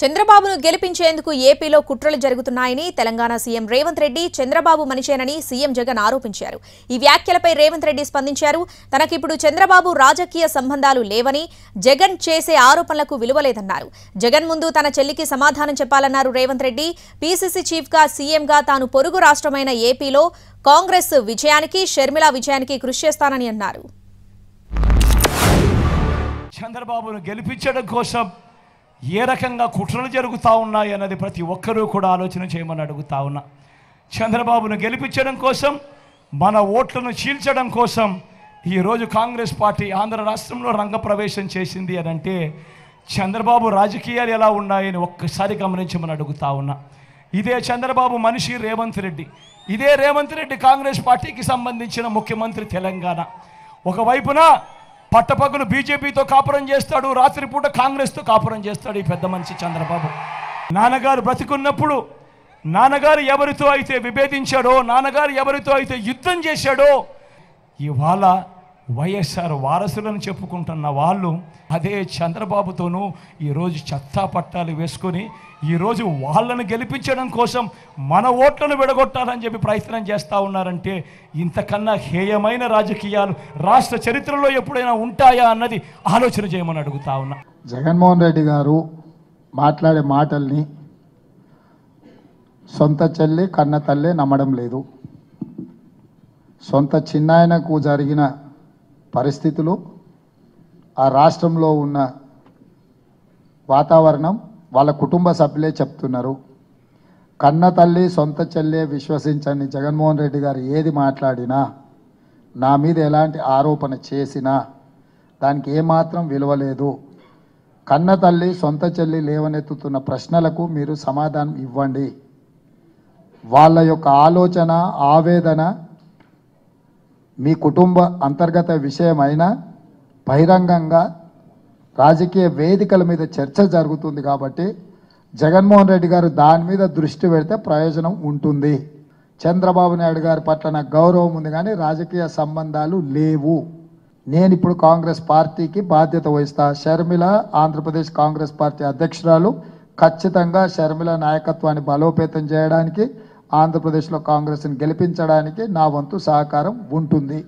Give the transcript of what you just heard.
చంద్రబాబును గెలిపించేందుకు ఏపీలో కుట్రలు జరుగుతున్నాయని తెలంగాణ సీఎం రేవంత్ రెడ్డి చంద్రబాబు మనిషేనని సీఎం జగన్ ఆరోపించారు. ఈ వ్యాఖ్యలపై రేవంత్ రెడ్డి స్పందించారు. తనకిప్పుడు చంద్రబాబు రాజకీయ సంబంధాలు లేవని, జగన్ చేసే ఆరోపణలకు విలువలేదన్నారు. జగన్ ముందు తన చెల్లికి సమాధానం చెప్పాలన్నారు రేవంత్ రెడ్డి. పీసీసీ చీఫ్గా సీఎంగా తాను పొరుగు రాష్ట్రమైన ఏపీలో కాంగ్రెస్ విజయానికి, షర్మిల విజయానికి కృషి చేస్తానని అన్నారు. చంద్రబాబును గెలిపించడం కోసం ఏ రకంగా కుట్రలు జరుగుతూ ఉన్నాయి అన్నది ప్రతి ఒక్కరూ కూడా ఆలోచన చేయమని అడుగుతా ఉన్నా. చంద్రబాబును గెలిపించడం కోసం, మన ఓట్లను చీల్చడం కోసం ఈరోజు కాంగ్రెస్ పార్టీ ఆంధ్ర రాష్ట్రంలో రంగప్రవేశం చేసింది అని అంటే చంద్రబాబు రాజకీయాలు ఎలా ఉన్నాయని ఒక్కసారి గమనించమని అడుగుతా ఉన్నా. ఇదే చంద్రబాబు మనిషి రేవంత్ రెడ్డి. ఇదే రేవంత్ రెడ్డి కాంగ్రెస్ పార్టీకి సంబంధించిన ముఖ్యమంత్రి తెలంగాణ. ఒకవైపున పట్టపగలు బీజేపీతో కాపురం చేస్తాడు, రాత్రిపూట కాంగ్రెస్తో కాపురం చేస్తాడు ఈ పెద్ద మనిషి చంద్రబాబు. నాన్నగారు బ్రతికున్నప్పుడు నాన్నగారు ఎవరితో అయితే విభేదించాడో, నాన్నగారు ఎవరితో అయితే యుద్ధం చేశాడో, ఇవాళ వైఎస్ఆర్ వారసులను చెప్పుకుంటున్న వాళ్ళు అదే చంద్రబాబుతోనూ ఈరోజు చెత్తా పట్టాలు వేసుకొని ఈరోజు వాళ్ళను గెలిపించడం కోసం మన ఓట్లను విడగొట్టాలని చెప్పి ప్రయత్నం చేస్తూ ఉన్నారంటే ఇంతకన్నా హేయమైన రాజకీయాలు రాష్ట్ర చరిత్రలో ఎప్పుడైనా ఉంటాయా అన్నది ఆలోచన చేయమని అడుగుతా ఉన్నా. జగన్మోహన్ రెడ్డి గారు మాట్లాడే మాటల్ని సొంత చెల్లి కన్న తల్లే నమ్మడం లేదు. సొంత చిన్నాయనకు జరిగిన పరిస్థితులు, ఆ రాష్ట్రంలో ఉన్న వాతావరణం వాళ్ళ కుటుంబ సభ్యులే చెప్తున్నారు. కన్న తల్లి సొంత చెల్లె విశ్వసించండి, జగన్మోహన్ రెడ్డి గారు ఏది మాట్లాడినా, నా మీద ఎలాంటి ఆరోపణ చేసినా దానికి ఏమాత్రం విలువ లేదు. కన్న తల్లి సొంత చెల్లి లేవనెత్తుతున్న ప్రశ్నలకు మీరు సమాధానం ఇవ్వండి. వాళ్ళ యొక్క ఆలోచన, ఆవేదన మీ కుటుంబ అంతర్గత విషయమైనా బహిరంగంగా రాజకీయ వేదికల మీద చర్చ జరుగుతుంది కాబట్టి జగన్మోహన్ రెడ్డి గారు దాని మీద దృష్టి పెడితే ప్రయోజనం ఉంటుంది. చంద్రబాబు నాయుడు గారి పట్ల నాకు గౌరవం ఉంది కానీ రాజకీయ సంబంధాలు లేవు. నేను ఇప్పుడు కాంగ్రెస్ పార్టీకి బాధ్యత వహిస్తా. షర్మిల ఆంధ్రప్రదేశ్ కాంగ్రెస్ పార్టీ అధ్యక్షురాలు. ఖచ్చితంగా షర్మిల నాయకత్వాన్ని బలోపేతం చేయడానికి, ఆంధ్రప్రదేశ్లో కాంగ్రెస్ని గెలిపించడానికి నా వంతు సహకారం ఉంటుంది.